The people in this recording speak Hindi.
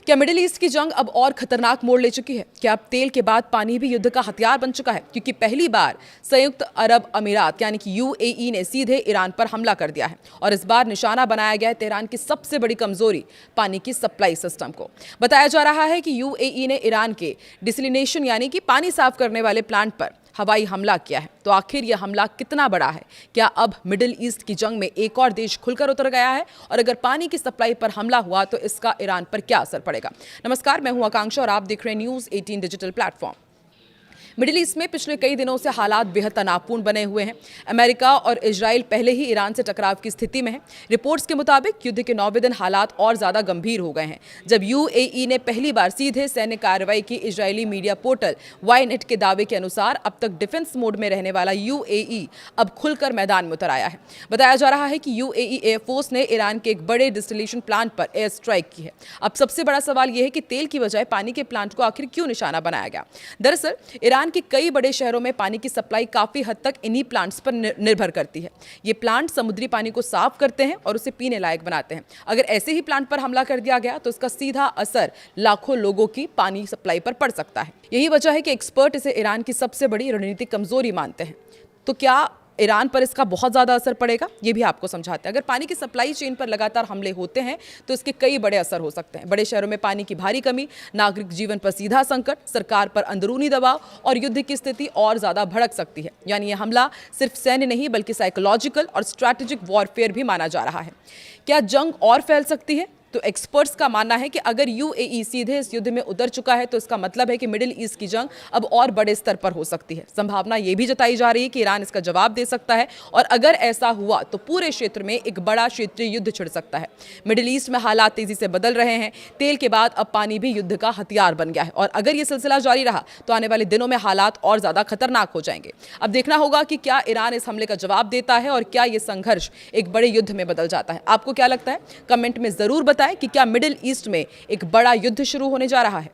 क्या मिडिल ईस्ट की जंग अब और खतरनाक मोड़ ले चुकी है? क्या अब तेल के बाद पानी भी युद्ध का हथियार बन चुका है? क्योंकि पहली बार संयुक्त अरब अमीरात यानी कि यूएई ने सीधे ईरान पर हमला कर दिया है और इस बार निशाना बनाया गया है तेहरान की सबसे बड़ी कमजोरी पानी की सप्लाई सिस्टम को। बताया जा रहा है कि यूएई ने ईरान के डिसलिनेशन यानी कि पानी साफ करने वाले प्लांट पर हवाई हमला किया है। तो आखिर यह हमला कितना बड़ा है? क्या अब मिडिल ईस्ट की जंग में एक और देश खुलकर उतर गया है? और अगर पानी की सप्लाई पर हमला हुआ तो इसका ईरान पर क्या असर पड़ेगा? नमस्कार, मैं हूं आकांक्षा और आप देख रहे हैं news 18 digital platform. Middle east में पिछले कई दिनों से हालात बेहद तनावपूर्ण बने हुए हैं। अमेरिका और इजराइल पहले ही ईरान से टकराव की स्थिति में है। रिपोर्ट्स के मुताबिक युद्ध के 9वें दिन हालात और ज्यादा गंभीर हो गए हैं जब यूएई ने पहली बार सीधे सैन्य कार्रवाई की। इजरायली मीडिया पोर्टल वाईनेट के दावे के अनुसार अब तक डिफेंस मोड में रहने वाला यूएई अब खुलकर मैदान में उतर आया है। बताया जा रहा है कि यूएई एयरफोर्स ने ईरान के एक बड़े डिस्टिलेशन प्लांट पर एयर स्ट्राइक की है। अब सबसे बड़ा सवाल यह है कि तेल की बजाय पानी के प्लांट को आखिर क्यों निशाना बनाया गया? दरअसल ईरान के कई बड़े शहरों में पानी की सप्लाई काफी हद तक इन्हीं प्लांट्स पर निर्भर करती है। ये प्लांट समुद्री पानी को साफ करते हैं और उसे पीने लायक बनाते हैं। अगर ऐसे ही प्लांट पर हमला कर दिया गया तो इसका सीधा असर लाखों लोगों की पानी सप्लाई पर पड़ सकता है। यही वजह है कि एक्सपर्ट इसे ईरान की सबसे बड़ी रणनीतिक कमजोरी मानते हैं। तो क्या ईरान पर इसका बहुत ज़्यादा असर पड़ेगा? ये भी आपको समझाते हैं। अगर पानी की सप्लाई चेन पर लगातार हमले होते हैं तो इसके कई बड़े असर हो सकते हैं। बड़े शहरों में पानी की भारी कमी, नागरिक जीवन पर सीधा संकट, सरकार पर अंदरूनी दबाव और युद्ध की स्थिति और ज़्यादा भड़क सकती है। यानी यह हमला सिर्फ सैन्य नहीं बल्कि साइकोलॉजिकल और स्ट्रैटेजिक वॉरफेयर भी माना जा रहा है। क्या जंग और फैल सकती है? तो एक्सपर्ट्स का मानना है कि अगर यूएई सीधे इस युद्ध में उतर चुका है तो इसका मतलब है कि मिडिल ईस्ट की जंग अब और बड़े स्तर पर हो सकती है। संभावना यह भी जताई जा रही है कि ईरान इसका जवाब दे सकता है और अगर ऐसा हुआ तो पूरे क्षेत्र में एक बड़ा क्षेत्रीय युद्ध छिड़ सकता है। मिडिल ईस्ट में हालात तेजी से बदल रहे हैं। तेल के बाद अब पानी भी युद्ध का हथियार बन गया है और अगर यह सिलसिला जारी रहा तो आने वाले दिनों में हालात और ज्यादा खतरनाक हो जाएंगे। अब देखना होगा कि क्या ईरान इस हमले का जवाब देता है और क्या यह संघर्ष एक बड़े युद्ध में बदल जाता है। आपको क्या लगता है? कमेंट में जरूर बताएं कि क्या मिडिल ईस्ट में एक बड़ा युद्ध शुरू होने जा रहा है।